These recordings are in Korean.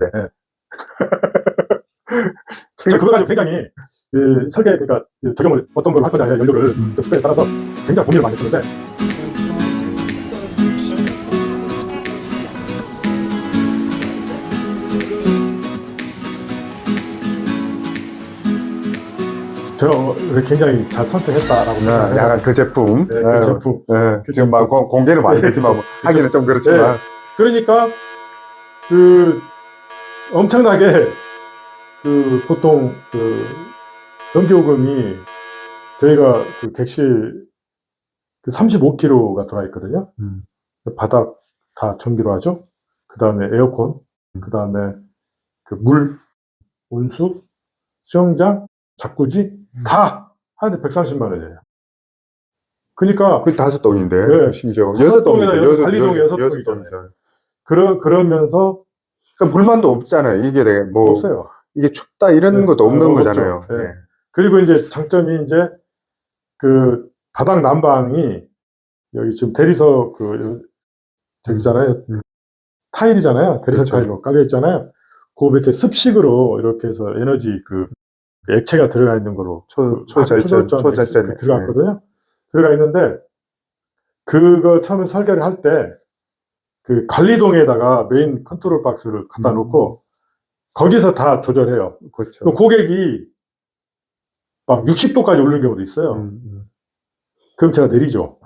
네. 네. 저 그거 가지고 굉장히 설계, 그러니까 적용을 어떤 걸 할 거냐, 연료를 그 습관에 따라서 굉장히 고민을 많이 했었는데, 저 굉장히 잘 선택했다라고 생각해요. 약간 그 제품. 네, 그 제품. 그 지금 막 공개는 안 되지만 뭐 하기는 좀 그렇지만. 네. 그러니까 엄청나게 보통 전기요금이 저희가 객실 35kW가 들어와 있거든요. 바닥 다 전기로 하죠. 그 다음에 에어컨, 그 다음에 물, 온수, 수영장, 자쿠지 다 하는데 130만 원이에요. 그러니까 그 5동인데, 네. 심지어 6동이죠. 관리동이 6동이잖아요. 그러면서 그러니까 불만도 없잖아요. 이게 뭐 없어요. 이게 춥다 이런 것도 없는 거잖아요. 네. 네. 그리고 이제 장점이 이제 바닥 난방이 여기 지금 대리석 저기잖아요. 타일이잖아요. 대리석 그렇죠. 타일로 깔려 있잖아요. 그 밑에 습식으로 이렇게 해서 에너지 액체가 들어가 있는 거로 초절전 들어갔거든요. 네. 들어가 있는데 그걸 처음에 설계를 할 때 관리동에다가 메인 컨트롤 박스를 갖다 놓고 거기서 다 조절해요. 그렇죠. 고객이 막 60도까지 오르는 경우도 있어요. 그럼 제가 내리죠.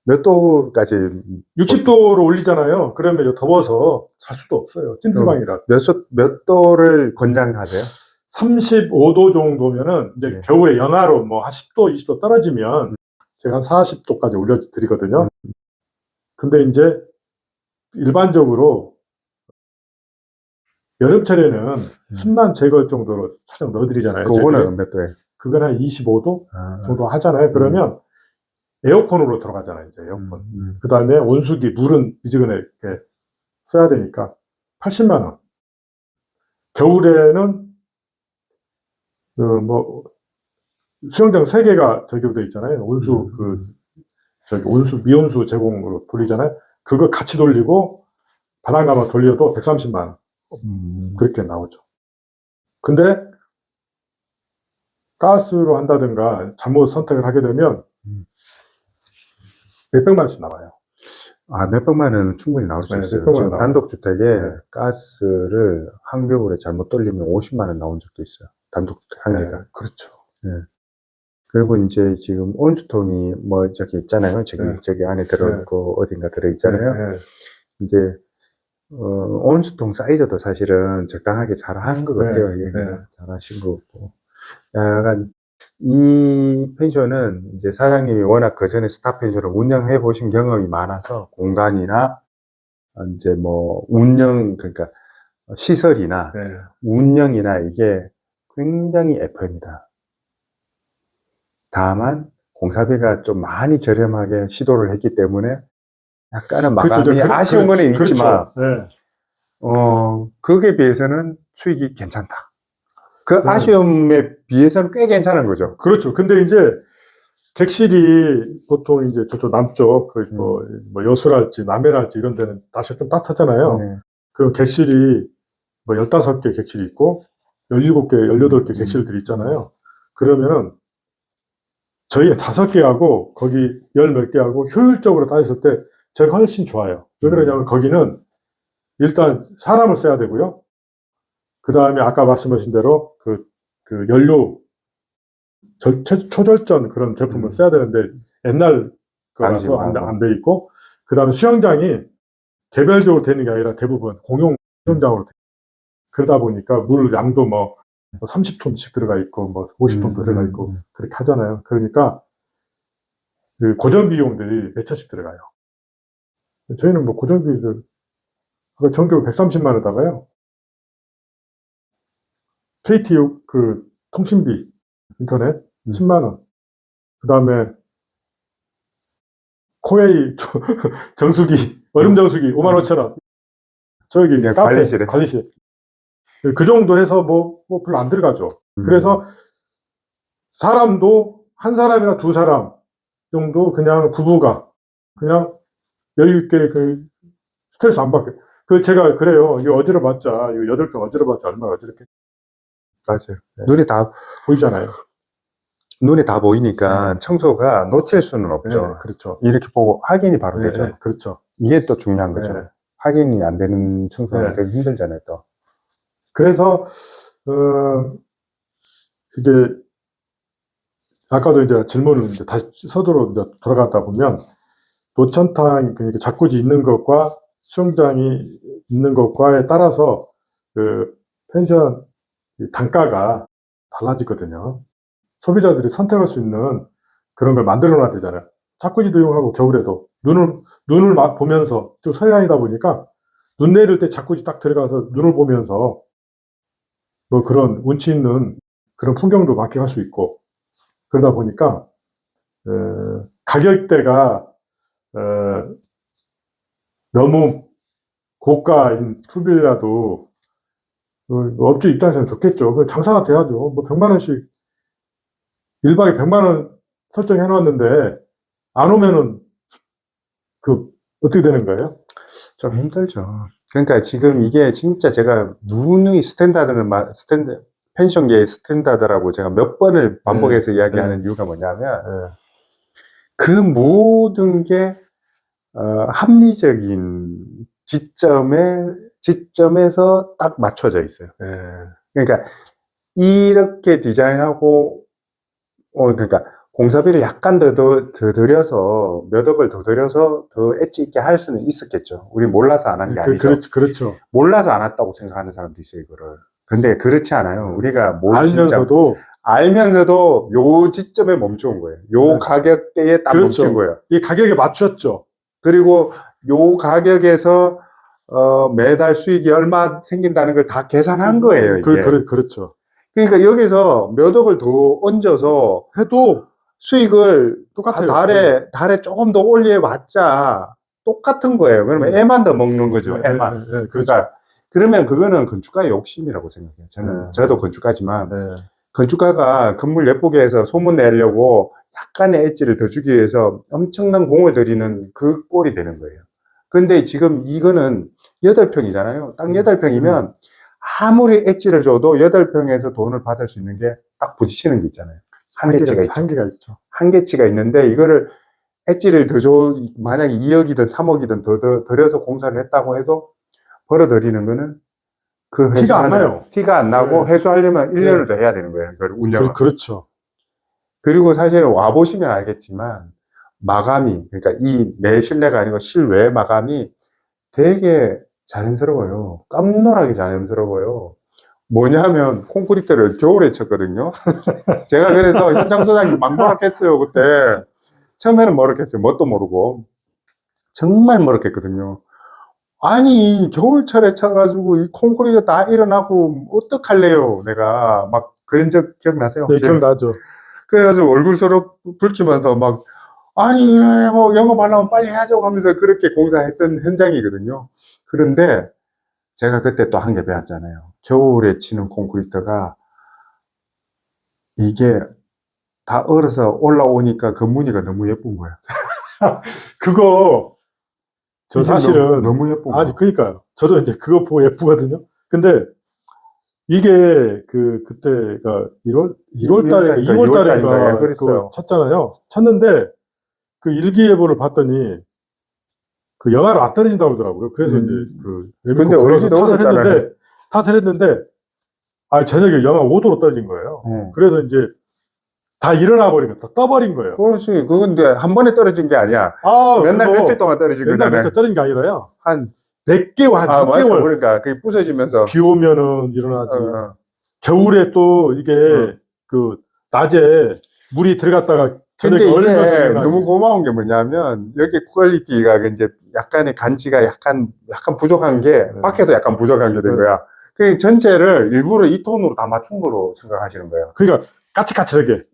몇 도까지? 60도로 올리잖아요. 그러면 더워서 살 수도 없어요. 찜질방이라. 몇 도를 권장하세요? 35도 정도면은 이제 네. 겨울에 연하로 뭐 한 10도, 20도 떨어지면 제가 한 40도까지 올려드리거든요. 근데 이제 일반적으로 여름철에는 습만 제거 정도로 살짝 넣어드리잖아요. 그거는 몇 도에? 그건 한 25도 정도 하잖아요. 그러면 에어컨으로 들어가잖아요. 이제 에어컨. 그 다음에 온수기, 물은 미지근하게 써야 되니까 80만 원. 겨울에는 수영장 3개가 적용되어 있잖아요. 온수 온수 미온수 제공으로 돌리잖아요. 그거 같이 돌리고 바닥나방 돌려도 130만 원. 그렇게 나오죠. 근데 가스로 한다든가 잘못 선택을 하게 되면 몇백만 원씩 나와요. 몇백만 원은 충분히 나올 수 있어요. 지금 단독주택에 가스를 한 겨울에 잘못 돌리면 50만 원 나온 적도 있어요. 단독주택 한 개가. 그렇죠. 그리고 이제 지금 온수통이 저기 있잖아요. 저기 안에 들어있고 어딘가 들어있잖아요. 이제 온수통 사이즈도 사실은 적당하게 잘 한 것 같아요. 잘 하신 것 같고. 약간 이 펜션은 이제 사장님이 워낙 그 전에 스타 펜션을 운영해 보신 경험이 많아서 공간이나 이제 그러니까 시설이나 운영이나 이게 굉장히 FM이다. 다만 공사비가 좀 많이 저렴하게 시도를 했기 때문에 약간은 마감이 아쉬운 거는 있지만 그게 비해서는 수익이 괜찮다. 아쉬움에 비해서는 꽤 괜찮은 거죠. 그렇죠. 근데 이제 객실이 보통 이제 저쪽 남쪽 여수랄지 남해랄지 이런 데는 날씨가 좀 따뜻하잖아요. 그럼 객실이 15개 객실이 있고 17개, 18개 객실들이 있잖아요. 그러면은 저희 5개하고 거기 10몇 개하고 효율적으로 따졌을 때 제가 훨씬 좋아요. 왜 그러냐면 거기는 일단 사람을 써야 되고요. 그 다음에 아까 말씀하신 대로 연료 초절전 그런 제품을 써야 되는데 옛날 거라서 안 돼 있고, 그 다음에 수영장이 개별적으로 되는 게 아니라 대부분 공용 수영장으로 돼. 그러다 보니까 물 양도 30톤씩 들어가 있고 50톤도 들어가 있고 그렇게 하잖아요. 그러니까 고정 비용들이 몇 천씩 들어가요. 저희는 고정 비용들 전교 130만 원에다가요. KT 통신비 인터넷 10만 원. 그 다음에 코웨이 정수기 얼음 정수기 5만 5천 원. 저기 카페 관리실. 그 정도 해서 별로 안 들어가죠. 그래서 사람도 한 사람이나 두 사람 정도 그냥 부부가 그냥 여유 있게 스트레스 안 받게. 제가 그래요. 이거 어지러봤자, 이거 8평 어지러봤자 얼마나 어지럽게 맞아요. 네. 보이잖아요. 눈에 다 보이니까 청소가 놓칠 수는 없죠. 네, 그렇죠. 이렇게 보고 확인이 바로 네, 되죠. 네, 그렇죠. 이게 또 중요한 거죠. 네. 확인이 안 되는 청소는 네. 되게 힘들잖아요, 또. 그래서, 이게, 아까도 이제 질문을 이제 다시 서두로 이제 돌아가다 보면, 노천탕, 그러니까 자쿠지 있는 것과 수영장이 있는 것과에 따라서, 펜션 단가가 달라지거든요. 소비자들이 선택할 수 있는 그런 걸 만들어 놔야 되잖아요. 자쿠지도 이용하고 겨울에도 눈을 막 보면서 좀 서해안이다 보니까 눈 내릴 때 자쿠지 딱 들어가서 눈을 보면서 뭐 그런 운치 있는 그런 풍경도 만끽할 수 있고 그러다 보니까 가격대가 너무 고가인 투빌라도 업주 입장에서는 좋겠죠. 장사가 돼야죠. 뭐 100만 원씩 1박에 100만 원 설정해 놨는데 안 오면은 어떻게 되는 거예요? 좀 힘들죠. 그러니까 지금 이게 진짜 제가 누누이 펜션계의 스탠다드라고 제가 몇 번을 반복해서 이야기하는 이유가 뭐냐면 그 모든 게 합리적인 지점에서 딱 맞춰져 있어요. 그러니까 이렇게 디자인하고 그러니까 공사비를 약간 더 들여서 몇 억을 더 들여서 더 엣지 있게 할 수는 있었겠죠. 우리 몰라서 안 한 게 아니죠. 그렇죠. 몰라서 안 했다고 생각하는 사람도 있어요, 이거를. 근데 그렇지 않아요. 우리가 알면서도 요 지점에 멈춘 거예요. 요 가격대에 딱 멈춘 거예요. 이 가격에 맞췄죠. 그리고 요 가격에서 매달 수익이 얼마 생긴다는 걸 다 계산한 거예요, 이게. 그렇죠. 그러니까 여기서 몇 억을 더 얹어서 해도 수익을 똑같아요. 달에 조금 더 올려봤자 똑같은 거예요. 그러면 애만 더 먹는 거죠, 애만. 그렇죠. 그러니까, 그러면 그거는 건축가의 욕심이라고 생각해요. 저도 건축가지만, 건축가가 건물 예쁘게 해서 소문 내려고 약간의 엣지를 더 주기 위해서 엄청난 공을 들이는 그 꼴이 되는 거예요. 근데 지금 이거는 8평이잖아요. 딱 8평이면 아무리 엣지를 줘도 8평에서 돈을 받을 수 있는 게 딱 부딪히는 게 있잖아요. 한계치가 있죠. 한계치가 있는데 이거를 엣지를 더 줘, 만약에 2억이든 3억이든 더 들여서 공사를 했다고 해도 벌어들이는 거는 티가 안 나요. 티가 안 나고 회수하려면 1년을 더 해야 되는 거예요. 그걸 운영을. 그렇죠. 그리고 사실은 와보시면 알겠지만 마감이, 그러니까 이 내 실내가 아니고 실외 마감이 되게 자연스러워요. 깜놀하게 자연스러워요. 뭐냐면 콘크리트를 겨울에 쳤거든요. 제가 그래서 현장 소장님 막 머락했어요, 그때. 처음에는 머락했어요. 뭣도 모르고. 정말 머락했거든요. 아니, 겨울철에 쳐가지고 이 콘크리트 다 일어나고 어떡할래요, 내가. 막 그런 적 기억나세요? 네, 기억나죠. 그래가지고 얼굴 서로 붉히면서 막, 아니, 뭐 영업하려면 빨리 해야죠 하면서 그렇게 공사했던 현장이거든요. 그런데 제가 그때 또 한 개 배웠잖아요. 겨울에 치는 콘크리트가 이게 다 얼어서 올라오니까 그 무늬가 너무 예쁜 거야. 그거 저 사실은 너무 예쁜 거야. 아니 그러니까요. 저도 이제 그거 보고 예쁘거든요. 근데 이게 그때가 1월 달인가 2월 달인가 그거 쳤잖아요. 쳤는데 그 일기예보를 봤더니 그 영하로 안 떨어진다고 그러더라고요. 그래서 이제 근데 얼핏 탓을 했는데 저녁에 영하 5도로 떨어진 거예요. 그래서 이제 다 일어나 버린 거, 다 떠버린 거예요. 그렇지. 그건데 한 번에 떨어진 게 아니야. 며칠 동안 떨어진 거잖아요. 며칠 떨어진 게 아니라요. 한 몇 개월, 한 6개월. 그러니까 그게 부서지면서. 비 오면은 일어나지. 겨울에 또 이게 낮에 물이 들어갔다가 근데 이게 너무 고마운 게 뭐냐면 여기 퀄리티가 이제 약간의 간지가 약간 부족한 게 밖에도 약간 부족한 게 된 거야. 그러니까 전체를 일부러 이 톤으로 다 맞춘 거로 생각하시는 거예요. 그러니까 까칠까칠하게.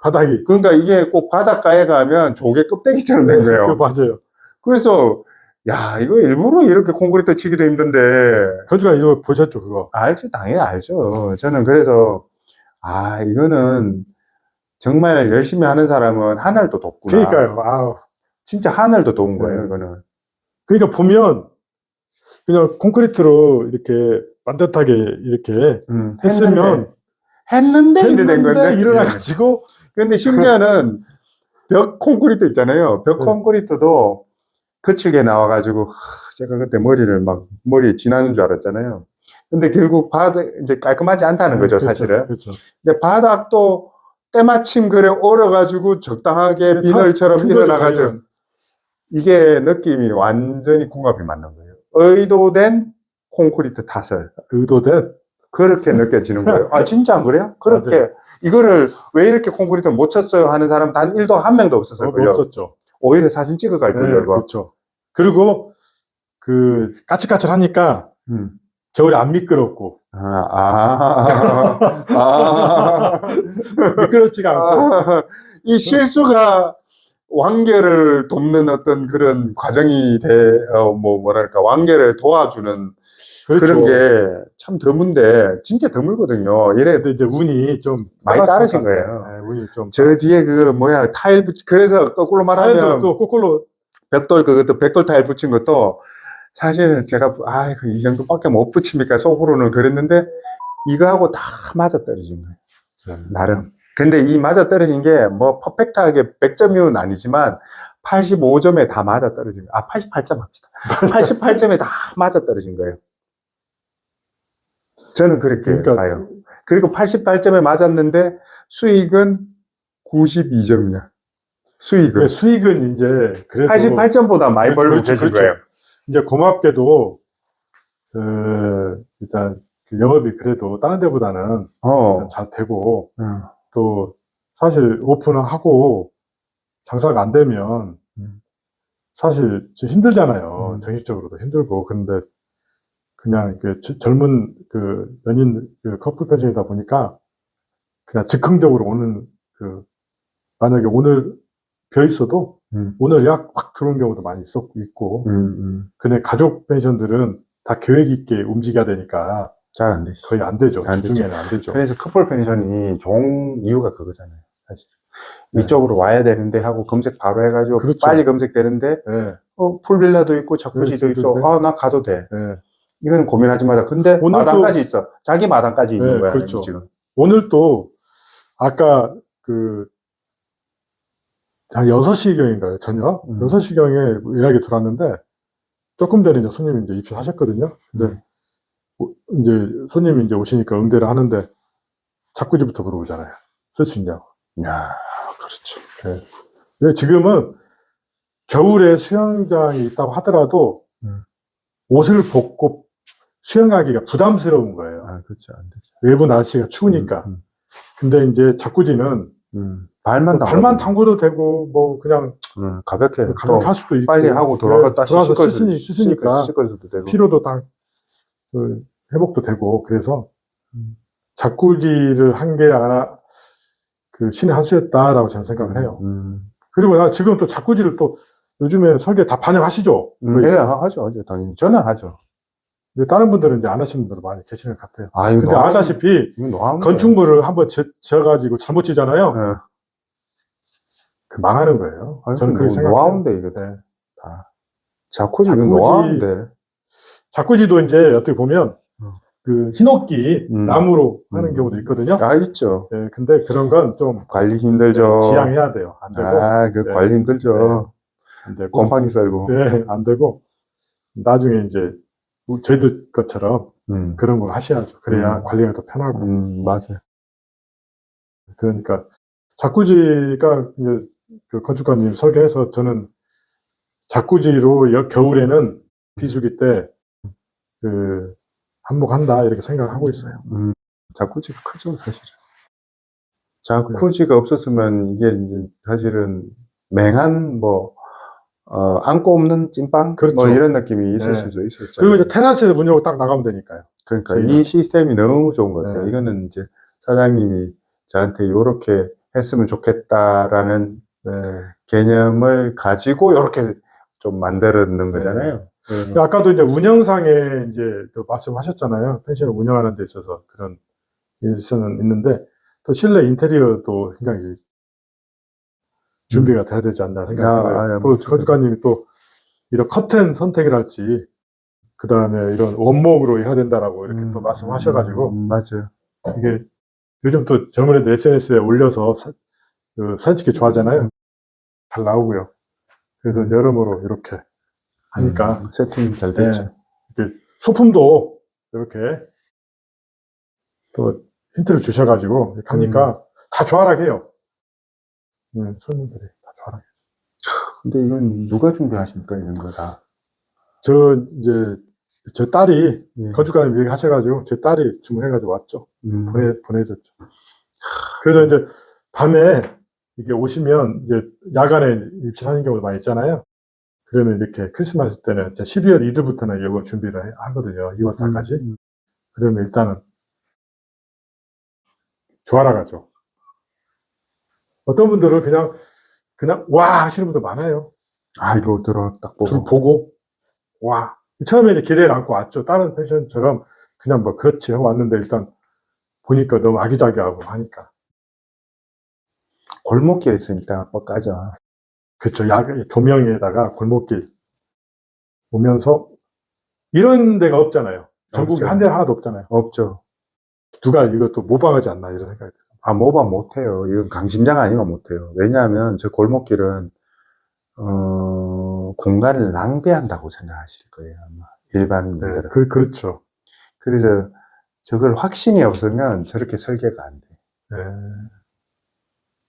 바닥이. 그러니까 이게 꼭 바닷가에 가면 조개 껍데기처럼 된 거예요. 맞아요. 그래서 야, 이거 일부러 이렇게 콘크리트 치기도 힘든데. 건축가 이거 보셨죠, 그거? 알죠, 당연히 알죠. 저는 그래서 이거는 정말 열심히 하는 사람은 하늘도 돕구나. 그러니까요. 진짜 하늘도 도운 거예요, 이거는. 그러니까 보면 그냥 콘크리트로 이렇게 반듯하게 이렇게 했으면 했는데 이래 된 건데. 일어나가지고 근데 심지어는 벽 콘크리트 있잖아요. 벽 네. 콘크리트도 거칠게 나와가지고 제가 그때 머리에 지나는 줄 알았잖아요. 근데 결국 바닥 이제 깔끔하지 않다는 거죠, 그렇죠, 사실은. 그렇죠. 근데 바닥도 때마침 그래 얼어가지고 적당하게 다 비늘처럼 튼 거죠, 일어나가지고 자기는. 이게 느낌이 완전히 궁합이 맞는 거예요. 의도된 콘크리트 타설. 의도된. 그렇게 느껴지는 거예요. 아, 진짜 안 그래요? 그렇게, 맞아요. 이거를 왜 이렇게 콘크리트를 못 쳤어요? 하는 사람 단 1도 한 명도 없었을 거예요. 없었죠. 오히려 사진 찍어 갈 거예요, 이거. 그렇죠. 그리고 그 까칠까칠하니까 겨울에 안 미끄럽고 미끄럽지가 않고 이 실수가 완결을 돕는 어떤 그런 과정이 뭐랄까, 완결을 도와주는 그렇죠. 그런 게 참 드문데, 진짜 드물거든요. 이래, 근데 이제 운이 좀 많이 따르신 것 같아요. 거예요. 네, 운이 좀. 저 뒤에 타일 그래서 거꾸로 타일도 말하면, 또 거꾸로 벽돌 타일 붙인 것도, 사실 제가, 이 정도밖에 못 붙입니까? 속으로는 그랬는데, 이거하고 다 맞아 떨어진 거예요. 나름. 근데 이 맞아 떨어진 게, 퍼펙트하게 100점은 아니지만, 85점에 다 맞아 떨어진 거예요. 88점 합시다. 88점에 다 맞아 떨어진 거예요. 저는 그렇게 봐요. 그리고 88점에 맞았는데, 수익은 92점이야. 수익은. 수익은 이제, 그래도. 88점보다 많이 벌고 계신 거예요. 이제 고맙게도, 일단, 그 영업이 그래도 다른 데보다는 잘 되고, 또, 사실 오픈을 하고, 장사가 안 되면, 사실 좀 힘들잖아요. 정신적으로도 힘들고. 근데, 그냥 그 젊은 그 연인 그 커플 pension이다 보니까, 그냥 즉흥적으로 오는 만약에 오늘 벼 있어도, 오늘 약 확 들어온 경우도 많이 있고, 근데 가족 펜션들은 다 계획 있게 움직여야 되니까, 잘 안 되죠. 거의 안 되죠. 안 되죠. 주중에는 안 되죠. 그래서 커플 펜션이 좋은 이유가 그거잖아요. 사실. 네. 이쪽으로 와야 되는데 하고 검색 바로 해가지고 그렇죠. 빨리 검색되는데, 네. 풀빌라도 있고 자쿠지도 있어. 나 가도 돼. 네. 이거는 고민하지 마자. 근데 마당까지 있어. 자기 마당까지 있는 거야. 그렇죠. 지금. 오늘 또, 아까 한 6시경인가요? 저녁? 6시경에 예약이 들어왔는데, 조금 전에 이제 손님이 이제 입주하셨거든요. 근데, 이제 손님이 이제 오시니까 응대를 하는데, 자쿠지부터 물어보잖아요. 쓸 수 있냐고. 야, 그렇죠. 네. 지금은 겨울에 수영장이 있다고 하더라도, 옷을 벗고 수영하기가 부담스러운 거예요. 아, 그렇죠. 안 되죠. 외부 날씨가 추우니까. 근데 이제 자쿠지는, 발만 담궈도 되고, 그냥, 가볍게 할 수도 있고. 빨리 하고 돌아갔다 씻으니까. 씻어도 되고. 피로도 다, 회복도 되고. 그래서, 자쿠지를 한 게 아니라, 신의 한 수였다라고 저는 생각을 해요. 그리고 나 지금 또 자쿠지를 또, 요즘에 설계 다 반영하시죠? 네, 하죠. 당연히. 저는 하죠. 다른 분들은 이제 안 하시는 분들도 많이 계시는 것 같아요. 이거 근데 아다시피, 건축물을 한번 지어가지고 잘못 지잖아요? 네. 망하는 거예요. 저는 그렇게 생각해요. 노하우인데, 이거 다. 자쿠지, 이건 노하우인데. 자쿠지도 이제 어떻게 보면, 히노끼, 나무로 하는 경우도 있거든요. 있죠. 네, 근데 그런 건 좀. 관리 힘들죠. 지양해야 돼요. 안 되고. 관리 힘들죠. 네, 안 되고. 곰팡이 썰고. 네, 안 되고. 나중에 이제, 저희들 것처럼 그런 걸 하셔야죠. 그래야 관리가 더 편하고. 맞아요. 그러니까, 자쿠지가 이제 그 건축가님 설계해서 저는 자쿠지로 겨울에는 비수기 때 한몫한다 이렇게 생각하고 있어요. 자쿠지가 크죠, 사실은. 자쿠지가 없었으면 이게 이제 사실은 맹한 안고 없는 찐빵? 그렇죠. 이런 느낌이 있을 수도 있었죠. 그리고 이제 테라스에서 문 열고 딱 나가면 되니까요. 그러니까 저희는. 이 시스템이 너무 좋은 것 같아요. 이거는 이제 사장님이 저한테 요렇게 했으면 좋겠다라는 개념을 가지고 요렇게 좀 만들었는 거잖아요. 아까도 이제 운영상에 이제 또 말씀하셨잖아요. 펜션을 운영하는 데 있어서 그런 일선은 있는데 또 실내 인테리어도 굉장히 준비가 돼야 되지 않나 생각해요. 또 건축가님이 또 이런 커튼 선택을 할지 그 다음에 이런 원목으로 해야 된다라고 이렇게 또 말씀하셔가지고, 맞아요. 이게 요즘 또 젊은 애들 SNS에 올려서 사진 찍기 좋아하잖아요. 잘 나오고요. 그래서 여러모로 이렇게 하니까 세팅이 잘 됐죠. 네, 이렇게 소품도 이렇게 또 힌트를 주셔가지고 이렇게 하니까 다 좋아라 해요. 손님들이 다 좋아라. 근데 이건 누가 준비하십니까, 이런 거 다? 이제 제 딸이 예. 건축가님 얘기하셔가지고 제 딸이 주문해가지고 왔죠. 음. 보내줬죠. 그래서 이제 밤에 이게 오시면 이제 야간에 입실하는 경우도 많이 있잖아요. 그러면 이렇게 크리스마스 때는 12월 2일부터는 이거 준비를 하거든요. 2월 달까지. 그러면 일단은 좋아라 가죠. 어떤 분들은 그냥 와 하시는 분도 많아요. 아, 이거 딱 보고. 보고 와. 처음에 이제 기대를 안고 왔죠. 다른 펜션처럼 그냥 뭐 그렇지 하고 왔는데 일단 보니까 너무 아기자기하고 하니까. 골목길에 있으니까 뻑까죠. 그쵸. 조명에다가 골목길 오면서 이런 데가 없잖아요. 전국에 없죠. 한 대 하나도 없잖아요. 없죠. 누가 이것도 모방하지 않나 이런 생각이 들어요. 아, 모방 못해요. 이건 강심장 아니면 못해요. 왜냐하면 저 골목길은, 공간을 낭비한다고 생각하실 거예요, 아마. 일반인들은. 네, 그렇죠. 그래서 저걸 확신이 없으면 저렇게 설계가 안 돼. 네.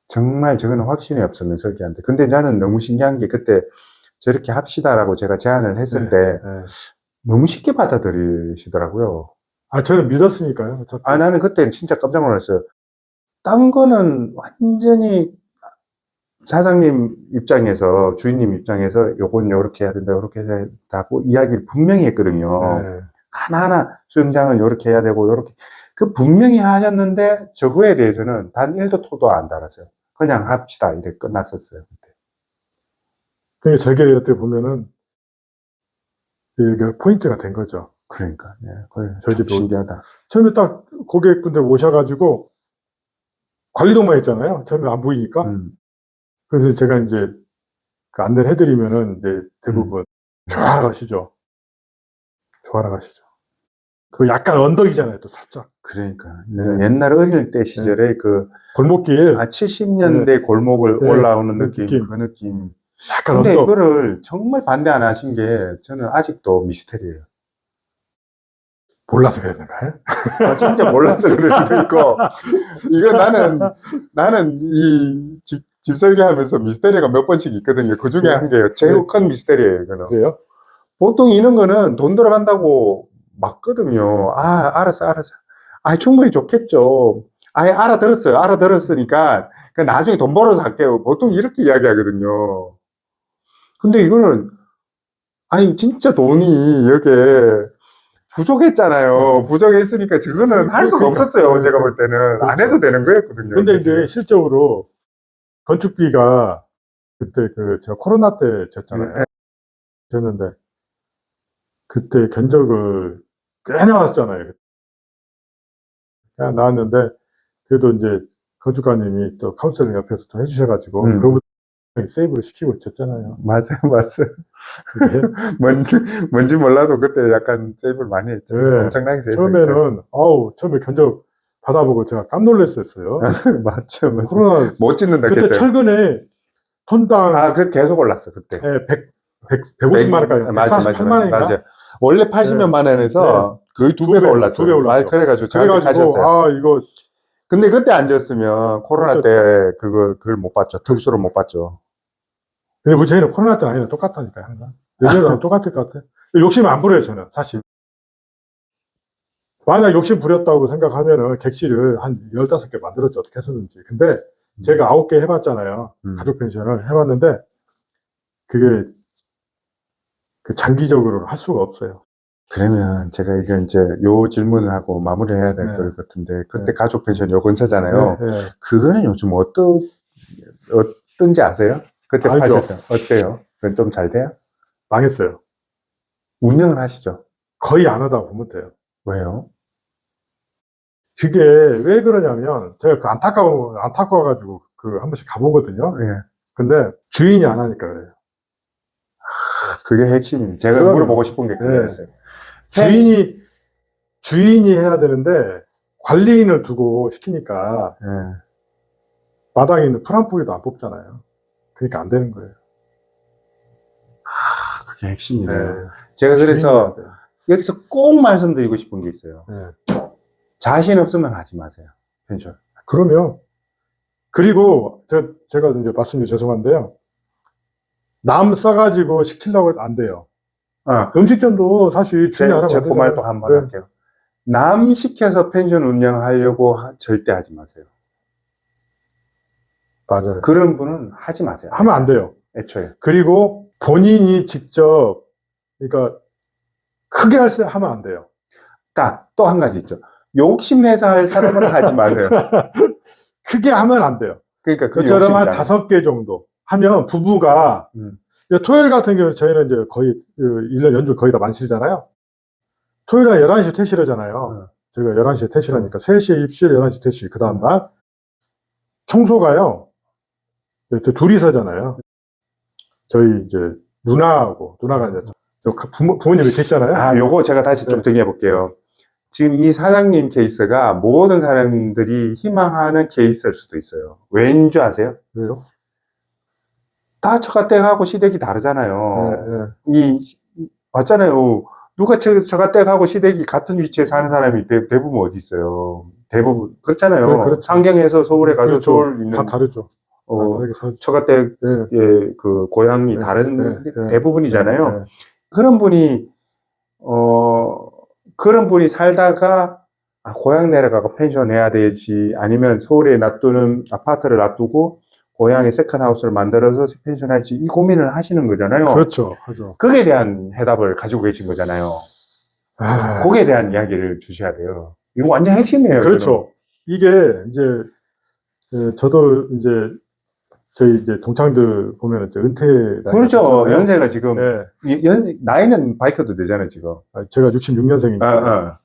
정말 저거는 확신이 없으면 설계 안 돼. 근데 나는 너무 신기한 게 그때 저렇게 합시다라고 제가 제안을 했을 때 너무 쉽게 받아들이시더라고요. 아, 저는 믿었으니까요. 어차피. 아, 나는 그때 진짜 깜짝 놀랐어요. 딴 거는 완전히 사장님 입장에서, 주인님 입장에서 요건 요렇게 해야 된다, 요렇게 해야 된다고 이야기를 분명히 했거든요. 네. 하나하나 수영장은 요렇게 해야 되고, 요렇게. 그 분명히 하셨는데, 저거에 대해서는 단 1도 토도 안 달았어요. 그냥 합시다. 이렇게 끝났었어요. 그러니까 저게 어떻게 보면은, 이게 포인트가 된 거죠. 그러니까, 네. 저희 집 신기하다. 처음에 딱 고객분들 오셔가지고, 관리동만 했잖아요. 처음에 안 보이니까. 그래서 제가 이제 그 안내를 해드리면은 이제 대부분 좋아라 가시죠. 좋아라 가시죠. 그 약간 언덕이잖아요, 또 살짝. 그러니까. 네. 옛날 어릴 때 시절에 그, 골목길. 70년대 골목을 네. 올라오는 그 느낌, 그 느낌. 약간 근데 언덕. 이거를 정말 반대 안 하신 게 저는 아직도 미스테리예요. 몰라서 그랬는가요? 아, 진짜 몰라서 그럴 수도 있고. 이거 나는 이 집 설계하면서 미스테리가 몇 번씩 있거든요. 그 중에 한 게 제일 큰 미스테리예요, 이거는. 그래요? 보통 이런 거는 돈 들어간다고 맞거든요. 아, 알았어. 아, 충분히 좋겠죠. 아예 알아들었으니까, 나중에 돈 벌어서 할게요. 보통 이렇게 이야기하거든요. 근데 이거는, 아니, 진짜 돈이 여기에 부족했잖아요. 부족했으니까 저거는 할 수가 없었어요. 제가 볼 때는. 안 해도 되는 거였거든요. 근데 이제 실적으로 건축비가 그때 제가 코로나 때 졌잖아요. 졌는데 그때 견적을 꽤 나왔잖아요. 꽤 나왔는데 그래도 이제 건축가님이 또 카운셀링 옆에서 또 해주셔가지고 그거부터 세이브를 시키고 졌잖아요. 맞아요. 뭔지 몰라도 그때 약간 세이브를 많이 했죠. 네. 엄청나게 세이브 처음에는 처음에 견적 받아보고 제가 깜놀랐었어요. 맞죠. 코로나 못 짓는다 그때 했어요. 철근에 톤당 그 계속 올랐어 그때. 150만 원까지, 맞아. 148만 원인가? 맞아. 원래 80만 원에서 거의 두 배가 올랐어요. 2배 올랐죠. 그래가지고 저한테 가셨어요. 이거. 근데 그때 안 졌으면 코로나 때 그걸 못 봤죠. 특수를 못 봤죠. 근데 뭐 저희는 코로나 때는 아니라 똑같다니까요, 항상. 내년에도 똑같을 것 같아요. 욕심 안 부려요, 저는, 사실. 만약 욕심 부렸다고 생각하면은 객실을 한 15개 만들었죠, 어떻게 했었는지. 근데 제가 9개 해봤잖아요. 가족 펜션을 해봤는데, 그게 장기적으로 할 수가 없어요. 그러면 제가 이거 이제 요 질문을 하고 마무리해야 될 것 같은데, 그때 가족 펜션 요 근처잖아요. 그거는 요즘 어떤지 아세요? 그때 알죠. 파셨죠? 어때요? 그건 좀 잘 돼요? 망했어요. 운영을 하시죠? 거의 안 하다고 보면 돼요. 왜요? 그게 왜 그러냐면, 제가 안타까워가지고 한 번씩 가보거든요. 예. 근데 주인이 안 하니까 그래요. 그게 핵심입니다. 제가 물어보고 싶은 게 그거였어요. 주인이 해야 되는데 관리인을 두고 시키니까 예. 마당에 있는 풀한포기도 안 뽑잖아요. 그러니까 안 되는 거예요. 그게 핵심이네요. 네. 제가 그래서 주인이 해야 돼요. 여기서 꼭 말씀드리고 싶은 게 있어요. 네. 자신 없으면 하지 마세요. 펜션. 그러면 그리고 제가 이제 말씀드려 죄송한데요. 남 써가지고 시키려고 해도 안 돼요. 음식점도 사실 주인이 안 하면 제 안 그 되잖아요. 말도 한번 네. 할게요. 남 시켜서 펜션 운영하려고 절대 하지 마세요. 맞아요. 그런 분은 하지 마세요. 하면 안 돼요. 애초에. 그리고 본인이 직접 그러니까 크게 하면 안 돼요. 또 한 가지 있죠. 욕심내서 할 사람은 하지 마세요. 크게 하면 안 돼요. 그러니까 그 그처럼 한 욕심이잖아요. 5개 정도 하면 부부가 토요일 같은 경우는 저희는 이제 거의 1년 연중 거의 다 만실이잖아요. 토요일에 11시에 퇴실하잖아요. 저희가 11시에 퇴실하니까 3시에 입실, 11시 퇴실. 그 다음날 청소가요. 이렇게 둘이서잖아요. 저희 이제 누나가 이제 부모님이 계시잖아요. 요거 제가 다시 좀 정리해 볼게요. 지금 이 사장님 케이스가 모든 사람들이 희망하는 케이스일 수도 있어요. 왠지 아세요? 왜요? 다 처가댁하고 시댁이 다르잖아요. 네. 봤잖아요. 누가 처가댁하고 시댁이 같은 위치에 사는 사람이 대부분 어디 있어요? 대부분 그렇잖아요. 그렇죠. 상경에서 서울에 가서 그렇죠. 서울 있는 다 다르죠. 처가댁의 네. 그 고향이 다른 네. 대부분이잖아요. 네. 그런 분이 살다가 고향 내려가고 펜션 해야 되지, 아니면 서울에 놔두는 아파트를 놔두고 고향에 세컨하우스를 만들어서 펜션 할지, 이 고민을 하시는 거잖아요. 그렇죠. 하죠. 거기에 대한 해답을 가지고 계신 거잖아요. 거기에 대한 이야기를 주셔야 돼요. 이거 완전 핵심이에요. 그렇죠. 이게 이제 저도 이제 저희 이제 동창들 보면 이제 은퇴 그렇죠. 연세가 지금 네. 나이는 밝혀도 되잖아요, 지금. 제가 66년생이니까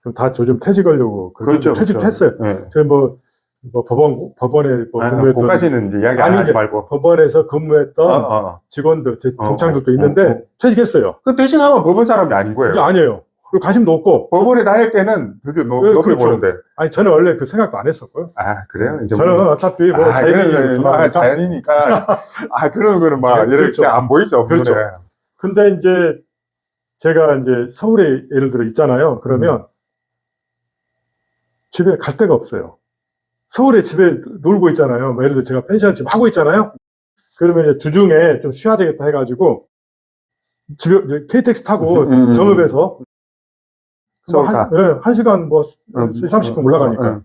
그럼 다 요즘 퇴직하려고 그렇죠. 퇴직했어요. 네. 저희 법원에 근무했던 거기까지는 이제 이야기 안 하지 말고. 법원에서 근무했던 직원들, 제 동창들도 있는데 퇴직했어요. 그 퇴직하면 법원 사람이 아닌 거예요. 이게 아니에요. 그리고 관심도 없고. 법원에 다닐 때는 되게 높이 그렇죠. 보는데. 아니, 저는 원래 그 생각도 안 했었고요. 그래요? 이제 저는 어차피 자연이니까. 그런 거는 막 이렇게 그렇죠. 안 보이죠. 그렇죠. 눈에. 근데 이제 제가 이제 서울에 예를 들어 있잖아요. 그러면 집에 갈 데가 없어요. 서울에 집에 놀고 있잖아요. 예를 들어 제가 펜션 지금 하고 있잖아요. 그러면 이제 주중에 좀 쉬어야 되겠다 해가지고 집에 KTX 타고 정읍에서 한 시간 30분 올라가니까.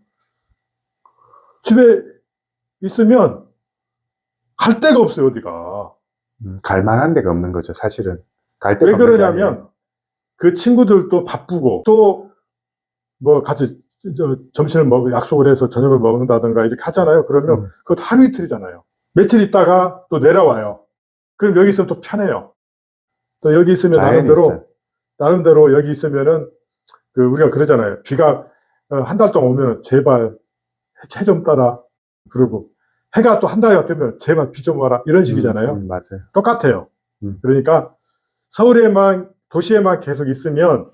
집에 있으면 갈 데가 없어요, 어디가. 갈 만한 데가 없는 거죠, 사실은. 갈 데가 왜 그러냐면, 그 친구들도 바쁘고, 또, 같이, 점심을 약속을 해서 저녁을 먹는다든가 이렇게 하잖아요. 그러면, 그것도 하루 이틀이잖아요. 며칠 있다가 또 내려와요. 그럼 여기 있으면 또 편해요. 또 여기 있으면 나름대로 여기 있으면은, 우리가 그러잖아요. 비가 한 달 동안 오면 제발 해 좀 따라. 그러고 해가 또 한 달이 뜨면 제발 비 좀 와라. 이런 식이잖아요. 맞아요. 똑같아요. 그러니까 도시에만 계속 있으면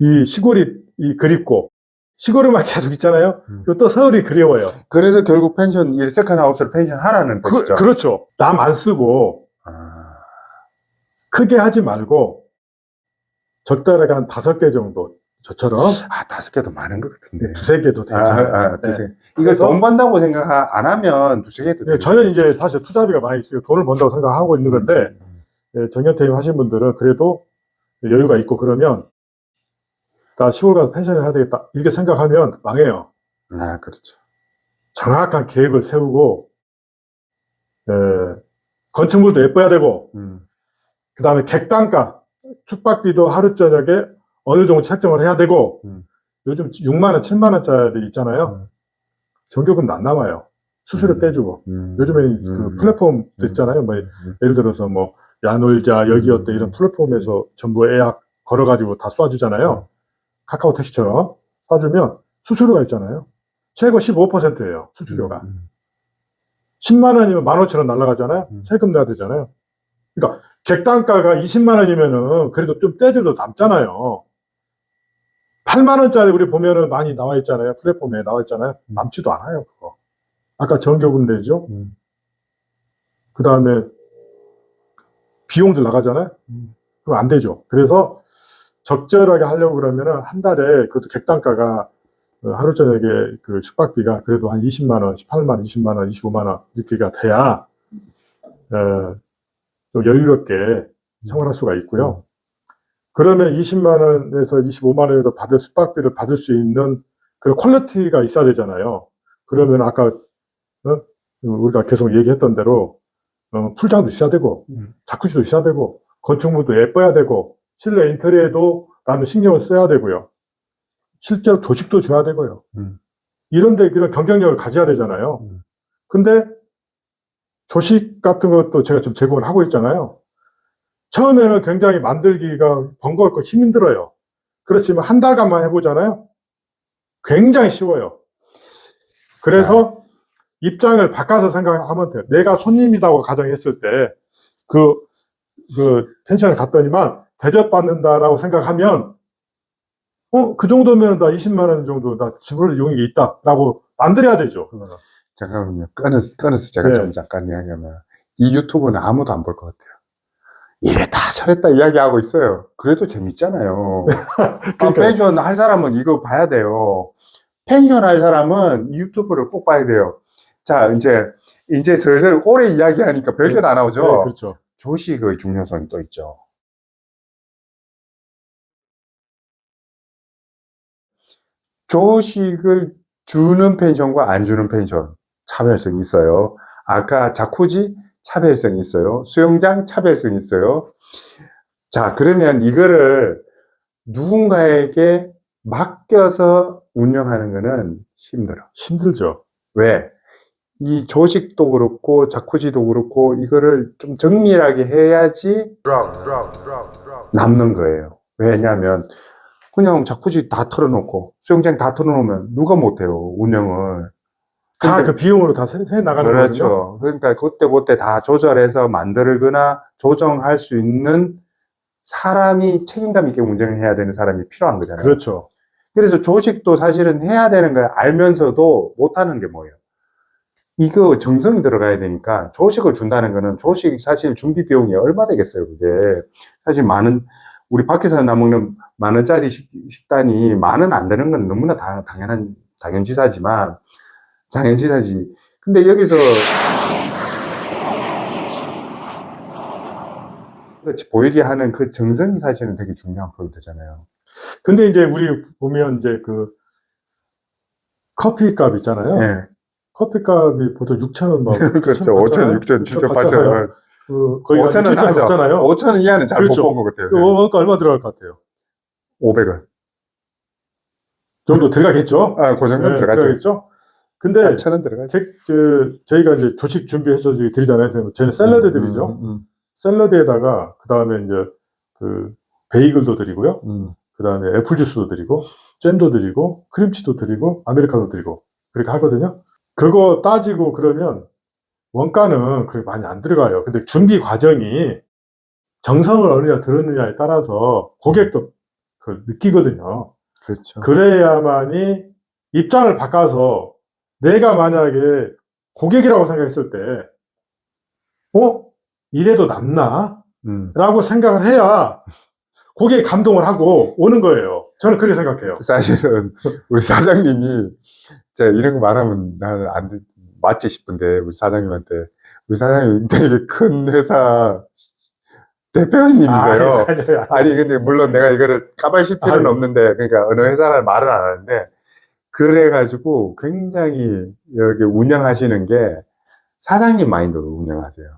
이 시골이 그립고 시골에만 계속 있잖아요. 그리고 또 서울이 그리워요. 그래서 결국 세컨하우스를 펜션 하라는 뜻이죠. 그렇죠. 남 안 쓰고 크게 하지 말고 적당하게 한 5개 정도. 저처럼. 5개도 많은 것 같은데. 2-3개도 되잖아요. 이거 돈 번다고 생각 안 하면 2-3개도 네, 저는 이제 사실 투자비가 많이 있어요. 돈을 번다고 생각하고 있는 건데, 정년퇴임 하신 분들은 그래도 여유가 있고 그러면, 나 시골 가서 펜션을 해야 되겠다. 이렇게 생각하면 망해요. 그렇죠. 정확한 계획을 세우고, 건축물도 예뻐야 되고, 그 다음에 객단가, 숙박비도 하루 저녁에 어느 정도 책정을 해야 되고, 요즘 6만원, 7만원짜리 있잖아요. 전교금도 안 남아요. 수수료 떼주고. 요즘에 그 플랫폼도 있잖아요. 예를 들어서 야놀자, 여기어때 이런 플랫폼에서 전부 예약 걸어가지고 다 쏴주잖아요. 카카오 택시처럼 쏴주면 수수료가 있잖아요. 최고 15%예요. 수수료가. 10만원이면 15,000원 날라가잖아요. 세금 내야 되잖아요. 그러니까 객단가가 20만 원이면은 그래도 좀 떼줘도 남잖아요. 8만 원짜리 우리 보면은 많이 나와 있잖아요. 플랫폼에 나와 있잖아요. 남지도 않아요, 그거. 아까 전기요금 내죠? 그 다음에 비용들 나가잖아요? 그럼 안 되죠. 그래서 적절하게 하려고 그러면은 한 달에 그것도 객단가가 하루 저녁에 그 숙박비가 그래도 한 20만 원, 18만 원, 20만 원, 25만 원 이렇게가 돼야 좀 여유롭게 생활할 수가 있고요. 그러면 20만 원에서 25만 원에도 받을 숙박비를 받을 수 있는 그런 퀄리티가 있어야 되잖아요. 그러면 아까 우리가 계속 얘기했던 대로 풀장도 있어야 되고 자쿠지도 있어야 되고 건축물도 예뻐야 되고 실내 인테리어에도 나는 신경을 써야 되고요. 실제로 조식도 줘야 되고요. 이런데 그런 경쟁력을 가져야 되잖아요. 근데 조식 같은 것도 제가 지금 제공을 하고 있잖아요. 처음에는 굉장히 만들기가 번거롭고 힘들어요. 그렇지만 한 달간만 해보잖아요. 굉장히 쉬워요. 그래서 입장을 바꿔서 생각하면 돼요. 내가 손님이라고 가정했을 때 그 펜션을 갔더니만 대접받는다라고 생각하면 그 정도면 나 20만 원 정도 나 지불 용익이 있다라고 만들어야 되죠. 잠깐만요. 끊어서 제가 네. 좀 잠깐 이야기하면 이 유튜브는 아무도 안 볼 것 같아요. 이랬다 저랬다 이야기하고 있어요. 그래도 재밌잖아요. 펜션 할 사람은 이거 봐야 돼요. 펜션 할 사람은 이 유튜브를 꼭 봐야 돼요. 자, 이제 슬슬 오래 이야기하니까 별게 다 나오죠. 네, 그렇죠. 조식의 중요성이 또 있죠. 조식을 주는 펜션과 안 주는 펜션 차별성이 있어요. 아까 자쿠지 차별성이 있어요. 수영장 차별성이 있어요. 자, 그러면 이거를 누군가에게 맡겨서 운영하는 거는 힘들어. 힘들죠. 왜? 이 조식도 그렇고 자쿠지도 그렇고 이거를 좀 정밀하게 해야지 남는 거예요. 왜냐하면 그냥 자쿠지 다 털어놓고 수영장 다 털어놓으면 누가 못해요, 운영을. 다 그 비용으로 다 세 나가는 거거든요. 그렇죠. 그러니까 그때 다 조절해서 만들거나 조정할 수 있는 사람이 책임감 있게 운영을 해야 되는 사람이 필요한 거잖아요. 그렇죠. 그래서 조식도 사실은 해야 되는 걸 알면서도 못하는 게 뭐예요? 이거 정성이 들어가야 되니까 조식을 준다는 거는 조식 사실 준비 비용이 얼마 되겠어요, 그게. 사실 우리 밖에서 나먹는 10,000원짜리 식단이 10,000원 안 되는 건 너무나 당연지사지만, 근데 여기서 보이게 하는 그 정성이 사실은 되게 중요한 포인트잖아요. 근데 이제 우리 보면 이제 그 커피값 있잖아요. 네. 커피값이 보통 6,000원 막. 그렇죠. 5,000원, 6,000원, 7,000원, 8,000원. 거의 5,000원 하잖아요. 5,000원 이하는 잘 못 그렇죠. 본 것 같아요. 원가 얼마 들어갈 것 같아요? 500원. 정도 들어가겠죠? 그 정도는 들어가죠. 들어가겠죠? 근데 1,000원 들어가죠. 저희가 이제 조식 준비해서 드리잖아요. 저희는 샐러드 드리죠. 샐러드에다가 그 다음에 이제 그 베이글도 드리고요. 그 다음에 애플 주스도 드리고 잼도 드리고 크림치도 드리고 아메리카노도 드리고 그렇게 하거든요. 그거 따지고 그러면 원가는 그렇게 많이 안 들어가요. 근데 준비 과정이 정성을 어느냐 들었느냐에 따라서 고객도 그걸 느끼거든요. 그렇죠. 그래야만이 입장을 바꿔서 내가 만약에 고객이라고 생각했을 때 이래도 남나? 라고 생각을 해야 고객이 감동을 하고 오는 거예요. 저는 그렇게 생각해요. 사실은 우리 사장님이 제가 이런 거 말하면 나는 맞지 싶은데 우리 사장님 되게 큰 회사 대표님이세요. 아니 근데 물론 내가 이거를 까발실 필요는 없는데 그러니까 어느 회사라는 말은 안 하는데 그래가지고 굉장히 여기 운영하시는 게 사장님 마인드로 운영하세요.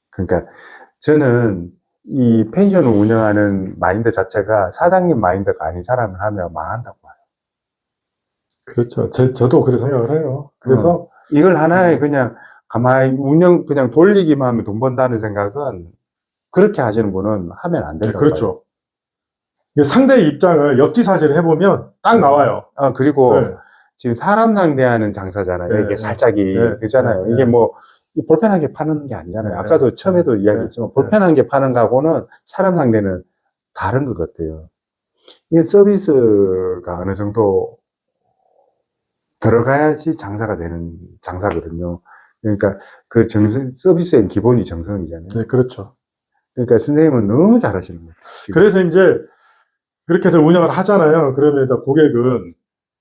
그러니까 저는 이 펜션을 운영하는 마인드 자체가 사장님 마인드가 아닌 사람을 하면 망한다고 봐요. 그렇죠. 저도 그렇게 생각을 해요. 그래서 이걸 하나에 그냥 가만히 그냥 돌리기만 하면 돈 번다는 생각은 그렇게 하시는 분은 하면 안 된다고 봐요. 그렇죠. 상대의 입장을 역지사지를 해보면 딱 나와요. 그리고 지금 사람 상대하는 장사잖아요. 이게 살짝이 그잖아요. 이게 뭐 이 불편하게 파는 게 아니잖아요. 네. 아까도 처음에도 네. 이야기했지만 불편한 게 파는 거하고는 사람 상대는 다른 것 같아요. 이게 서비스가 어느 정도 들어가야지 장사가 되는 장사거든요. 그러니까 그 서비스의 기본이 정성이잖아요. 네, 그렇죠. 그러니까 선생님은 너무 잘하시는 거예요. 지금. 그래서 이제 그렇게 해서 운영을 하잖아요. 그러면 고객은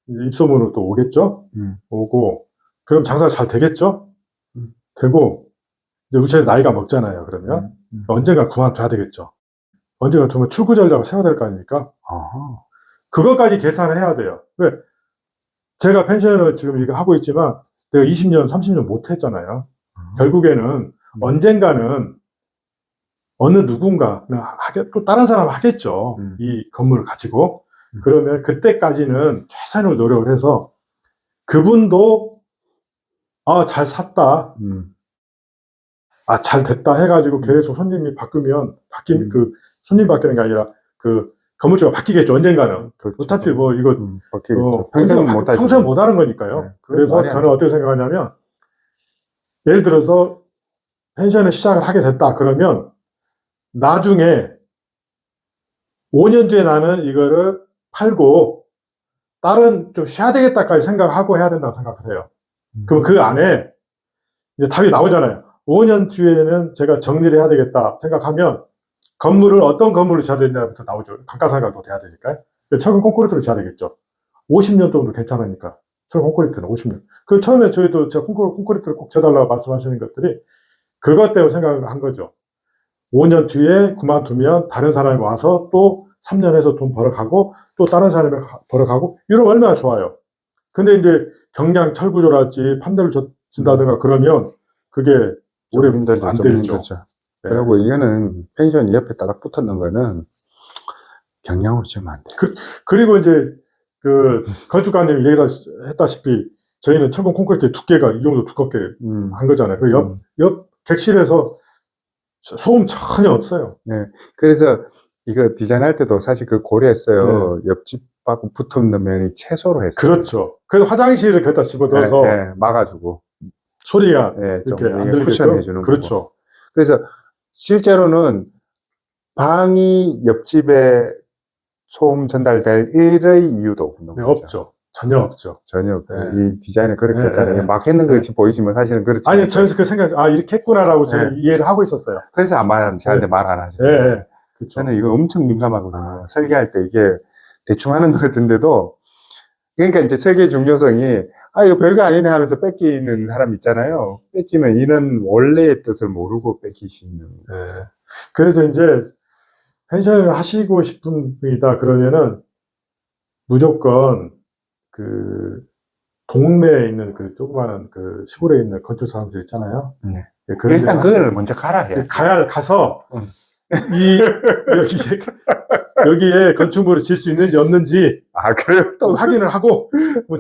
이제 입소문으로 또 오겠죠? 오고, 그럼 장사가 잘 되겠죠? 되고, 이제 우리 나이가 먹잖아요. 그러면 언젠가 그만둬야 되겠죠. 언젠가 정말 출구 전략을 세워야 될 거 아닙니까? 아하. 그것까지 계산을 해야 돼요. 왜? 제가 펜션을 지금 이거 하고 있지만 내가 20년, 30년 못 했잖아요. 결국에는 언젠가는 어느 누군가는 또 다른 사람 하겠죠. 이 건물을 가지고. 그러면 그때까지는 최선을 노력을 해서 그분도 잘 샀다. 잘 됐다 해가지고 계속 손님이 바뀌면 그 손님 바뀌는 게 아니라 그 건물주가 바뀌겠죠. 언젠가는. 그렇죠. 어차피 뭐 이거 바뀌겠죠. 평생 못 하는 거니까요. 네, 그래서 저는 어떻게 생각하냐면 예를 들어서 펜션을 시작을 하게 됐다 그러면 나중에 5년 뒤에 나는 이거를 팔고 다른 좀 쉬어야 되겠다까지 생각하고 해야 된다고 생각을 해요. 그럼 그 안에 이제 답이 나오잖아요. 5년 뒤에는 제가 정리를 해야 되겠다 생각하면 건물을 어떤 건물로 지어야 되냐부터 나오죠. 감가상각도 돼야 되니까요. 철근 콘크리트로 지어야 되겠죠. 50년 정도 괜찮으니까. 철근 콘크리트는 50년. 그 처음에 저희도 콘크리트를 꼭 지어달라고 말씀하시는 것들이 그것 때문에 생각을 한 거죠. 5년 뒤에 그만두면 다른 사람이 와서 또 3년 해서 돈 벌어가고 또 다른 사람이 벌어가고 이러면 얼마나 좋아요. 근데 이제 경량 철구조랄지 판대를 준다든가 그러면 그게 오래 안 되죠. 네. 그리고 이거는 펜션이 옆에 따닥 붙었는 거는 경량으로 지으면 안 돼요. 그리고 이제 그 건축가님이 얘기했다시피 저희는 철근 콘크리트 두께가 이 정도 두껍게 한 거잖아요. 그 옆 객실에서 소음 전혀 없어요. 네. 그래서 이거 디자인할 때도 사실 그 고려했어요. 네. 옆집하고 붙어있는 면이 최소로 했어요. 그렇죠. 그래서 화장실을 갖다 집어넣어서 네, 막아주고 소리가 이렇게 안 들리게끔 쿠션 해주는 그렇죠. 거고. 그래서 실제로는 방이 옆집에 소음 전달될 일의 이유도 없는 거죠. 없죠. 전혀 없죠. 전혀 없죠. 이 디자인을 그렇게 했잖아요. 막 했는 것이 보이지만 사실은 그렇지 않아요. 아니, 저는 그 생각, 이렇게 했구나라고 저는 이해를 하고 있었어요. 그래서 아마 저한테 말 안 하시죠. 그렇죠. 저는 이거 엄청 민감하거든요. 설계할 때 이게 대충 하는 것 같은데도, 그러니까 이제 설계 중요성이, 이거 별거 아니네 하면서 뺏기는 사람 있잖아요. 뺏기면 이런 원래의 뜻을 모르고 뺏기시는. 그래서 이제 펜션을 하시고 싶은 분이다 그러면은 무조건 그 동네에 있는 그 조그마한 그 시골에 있는 건축사람들 있잖아요. 네. 일단 그걸 먼저 가라 해야지. 가서 여기에 건축물을 지을 수 있는지 없는지 그래요? 또 확인을 하고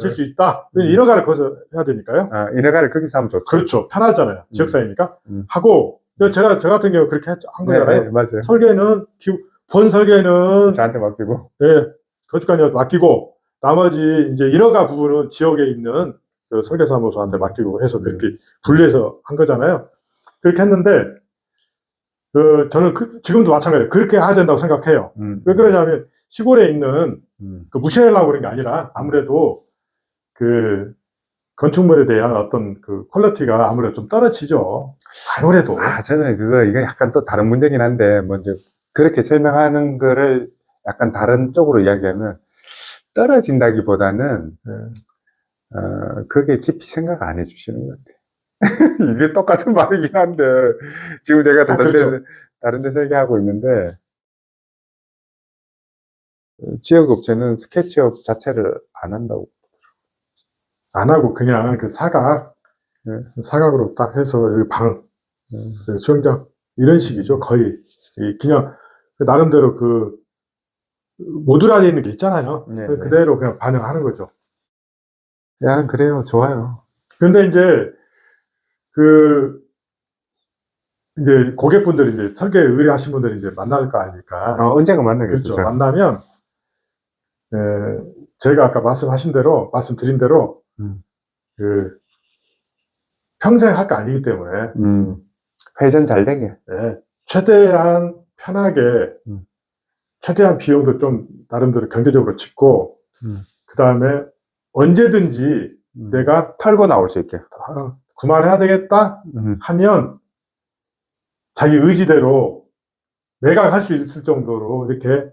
지을 수 있다. 인허가를 거기서 해야 되니까요. 인허가를 거기서 하면 좋죠. 그렇죠. 편하잖아요. 지역사회니까. 하고 저 같은 경우 그렇게 한 거잖아요. 네, 맞아요. 설계는 본 설계는 저한테 맡기고. 네, 건축가님한테 맡기고 나머지 이제 인허가 부분은 지역에 있는 그 설계사무소한테 맡기고 해서 그렇게 분리해서 한 거잖아요. 그렇게 했는데 저는 지금도 마찬가지예요. 그렇게 해야 된다고 생각해요. 왜 그러냐면 시골에 있는 그 무시하려고 그런 게 아니라 아무래도 그 건축물에 대한 어떤 그 퀄리티가 아무래도 좀 떨어지죠. 아무래도. 저는 이거 약간 또 다른 문제긴 한데 먼저 그렇게 설명하는 거를 약간 다른 쪽으로 이야기하면 떨어진다기보다는 그게 깊이 생각 안 해주시는 것 같아요. 이게 똑같은 말이긴 한데 지금 제가 다른 데 설계하고 있는데 지역업체는 스케치업 자체를 안 한다고. 안 하고 그냥 그 사각으로 딱 해서 여기 방, 수영장 이런 식이죠. 거의 그냥 나름대로 그 모듈화되어 있는 게 있잖아요. 그대로 그냥 반영하는 거죠. 그래요. 좋아요. 근데 이제 이제 고객분들이 이제 설계 의뢰하신 분들이 이제 만날 거 아닙니까? 언젠가 만나겠죠. 그렇죠. 만나면 제가 아까 말씀드린 대로 평생 할 거 아니기 때문에, 회전 잘 되게. 예, 최대한 편하게, 최대한 비용도 좀 나름대로 경제적으로 짓고, 그 다음에 언제든지 내가 털고 나올 수 있게. 그만해야 되겠다 하면 자기 의지대로 내가 할 수 있을 정도로 이렇게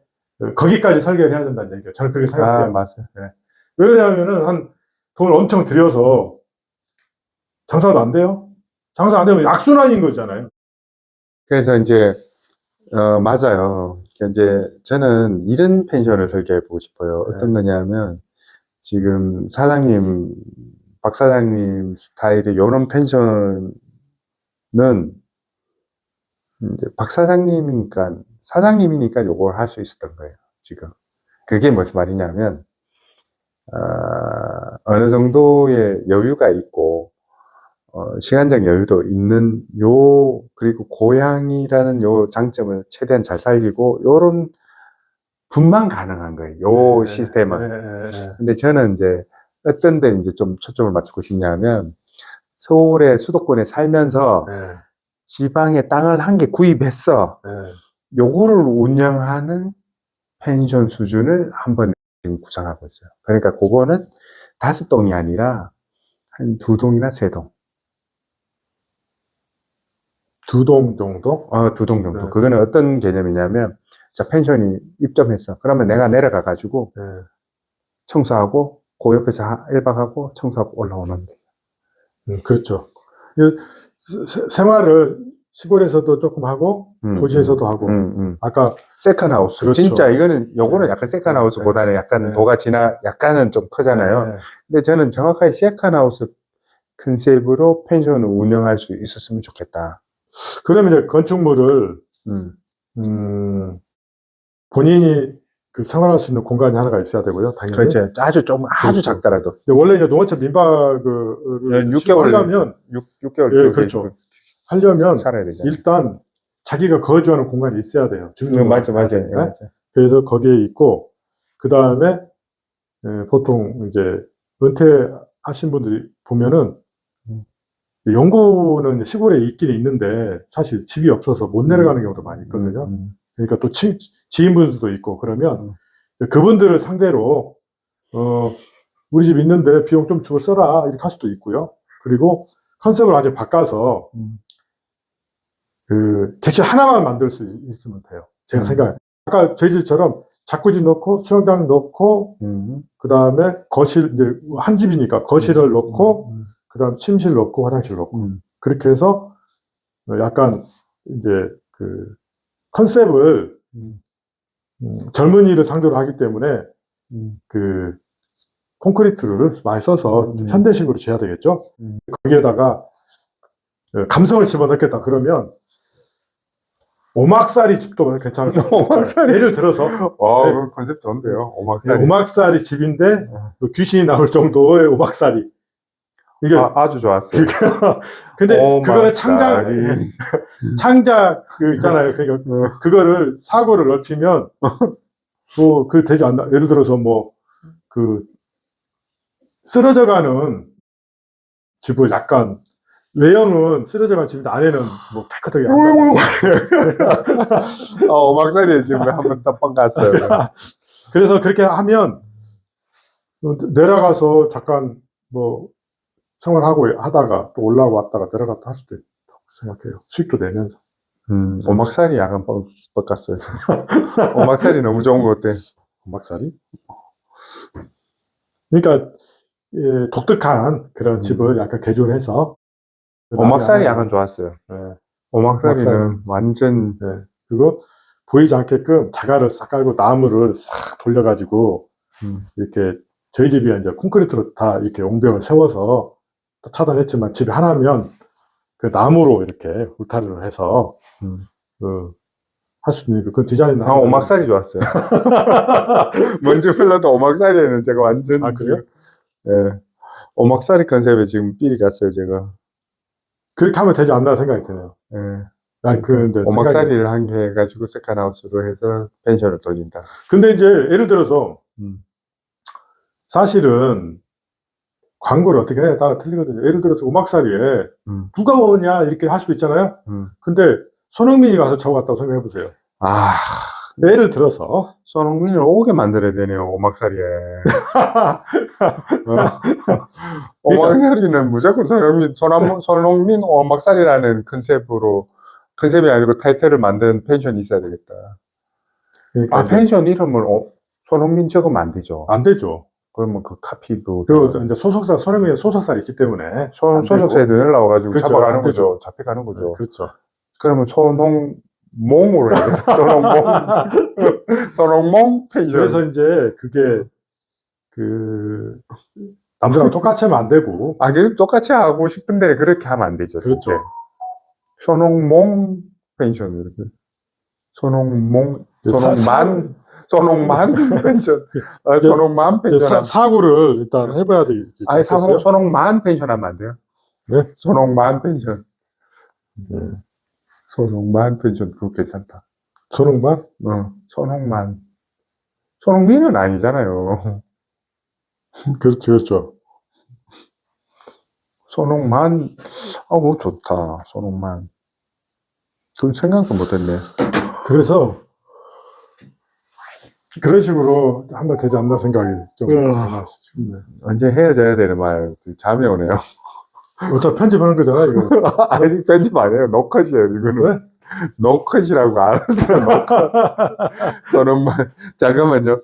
거기까지 설계를 해야 된다는 얘기예요. 저는 그렇게 생각해요. 맞아요. 네. 왜냐하면은 돈을 엄청 들여서 장사도 안 돼요. 장사 안 되면 악순환인 거잖아요. 그래서 이제, 맞아요. 이제 저는 이런 펜션을 설계해 보고 싶어요. 어떤 거냐면, 지금 박 사장님 스타일의 이런 펜션은 이제 박 사장님이니까 요걸 할 수 있었던 거예요, 지금. 그게 무슨 말이냐면, 어느 정도의 여유가 있고, 시간적 여유도 있는 그리고 고향이라는 요 장점을 최대한 잘 살리고, 요런 분만 가능한 거예요, 요 시스템은. 근데 저는 이제, 어떤 데 이제 좀 초점을 맞추고 싶냐면, 서울의 수도권에 살면서, 지방에 땅을 한 개 구입했어. 요거를 운영하는 펜션 수준을 한번 지금 구상하고 있어요. 그러니까 그거는 5동이 아니라 한 2동이나 3동. 2동 정도? 2동 정도. 그거는 어떤 개념이냐면, 자, 펜션이 입점했어. 그러면 내가 내려가가지고, 청소하고, 그 옆에서 1박하고, 청소하고 올라오는 거예요. 그렇죠. 생활을 시골에서도 조금 하고, 도시에서도 하고, 아까, 세컨하우스. 그렇죠. 진짜 요거는 약간 세컨하우스보다는 약간 도가 약간은 좀 크잖아요. 근데 저는 정확하게 세컨하우스 컨셉으로 펜션을 운영할 수 있었으면 좋겠다. 그러면 이제 건축물을, 본인이 생활할 수 있는 공간이 하나가 있어야 되고요, 당연히. 그렇죠. 아주 작더라도. 원래 이제 농어촌 민박을 6개월 하려면, 6개월. 예, 그렇죠. 하려면 살아야 되잖아요. 일단 자기가 거주하는 공간이 있어야 돼요. 맞아요. 그래서 거기에 있고, 그 다음에 보통 이제 은퇴하신 분들이 보면은 영구는 시골에 있긴 있는데 사실 집이 없어서 못 내려가는 경우도 많이 있거든요. 그러니까 또 지인분들도 있고 그러면 그분들을 상대로 우리 집 있는데 비용 좀 주고 써라 이렇게 할 수도 있고요. 그리고 컨셉을 아주 바꿔서 객실 하나만 만들 수 있으면 돼요. 제가 생각해. 아까 저희 집처럼 자쿠지 넣고 수영장 넣고 그 다음에 거실 이제 한 집이니까 거실을 넣고 그 다음 침실 넣고 화장실 넣고 그렇게 해서 약간 이제 컨셉을 젊은이를 상대로 하기 때문에 콘크리트를 많이 써서 좀 현대식으로 지어야 되겠죠. 거기에다가 감성을 집어넣겠다 그러면 오막살이 집도 괜찮을 것 같아요. 예를 들어서 그 컨셉 좋은데요. 오막살이. 오막살이 집인데 귀신이 나올 정도의 오막살이. 이게 아주 좋았어요. 근데 그거는 창작 있잖아요. 그러니까 그거를 사고를 넓히면 뭐 되지 않나. 예를 들어서 쓰러져가는 집을 약간 외형은 쓰러져간 집인데 안에는 깨끗하게 오막살이에 지금 한번 떡방 갔어요. 그래서 그렇게 하면 내려가서 잠깐 생활하고 하다가 또 올라오고 왔다가 내려갔다 할 수도 있다고 생각해요. 수익도 내면서. 오막살이 약간 뻑갔어요. 오막살이 너무 좋은 것 같아. 오막살이? 그러니까 독특한 그런 집을 약간 개조해서 오막살이 약간 좋았어요. 오막살이는 완전 그리고 보이지 않게끔 자갈을 싹 깔고 나무를 싹 돌려가지고 이렇게 저희 집이 이제 콘크리트로 다 이렇게 용벽을 세워서 차단했지만 집이 하나면 그 나무로 이렇게 울타리를 해서 할 수 있는 그 디자인. 오막살이 좋았어요. 뭔지 몰라도 오막살이에는 제가 완전. 그래요? 예. 오막살이 컨셉에 지금 삘이 갔어요, 제가. 그렇게 하면 되지 않나 생각이 드네요. 예. 오막살이를 한 개 해가지고 세컨하우스로 해서 펜션을 돌린다. 근데 이제 예를 들어서 사실은 광고를 어떻게 해야 따라 틀리거든요. 예를 들어서 음악살이에 음. 누가 오냐 이렇게 할 수도 있잖아요. 근데 손흥민이 가서 차고 갔다고 생각해 보세요. 아, 예를 들어서 손흥민을 오게 만들어야 되네요, 오막살이에. 오막살이는 무조건 손흥민 오막살이라는 컨셉이 아니고 타이틀을 만든 펜션이 있어야 되겠다. 그러니까 아, 이제 펜션 이름을 손흥민 적으면 안 되죠. 안 되죠. 그러면 그 카피 그리고 이제 소속사 손흥민의 소속사가 있기 때문에 안 되고. 소속사에도 연락 와가지고 그렇죠, 잡아가는 안 되죠. 거죠. 잡혀가는 거죠. 그렇죠. 그러면 손흥몽으로 해야겠다. 손흥몽 펜션. 그래서 이제 그게 남들하고 똑같이 하면 안 되고. 아, 그래도 똑같이 하고 싶은데 그렇게 하면 안 되죠. 그렇죠. 진짜. 손흥몽 펜션 이렇게. 손흥만 펜션. 아, 손흥만 펜션. 사고를 일단 해봐야 되겠죠. 아니, 손흥만 펜션 하면 안 돼요? 네? 손흥만 펜션. 손흥만 펜션, 그거 괜찮다. 손흥만? 손흥만. 손흥민은 아니잖아요. 그렇죠, 그렇죠. 손흥만, 그거 좋다. 손흥만. 그건 생각도 못했네. 그래서 그런 식으로 하면 되지 않나 생각이 좀 싶네. 언제 헤어져야 되는 말, 잠이 오네요. 어차피 편집하는 거잖아, 이거. 아니, 편집 안 해요. 노컷이에요, 이거는. 왜? 노컷이라고 알았어요, 노컷. 손흥만. 잠깐만요.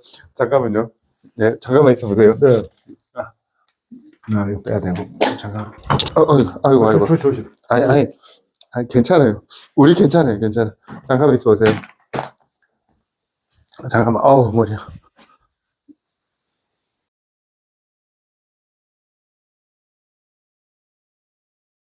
네, 잠깐만 있어보세요. 네. 이거 빼야 되고. 잠깐. 아이고. 조심. 아니, 괜찮아요. 우리 괜찮아요. 잠깐만 있어보세요. 잠깐만, 머리야.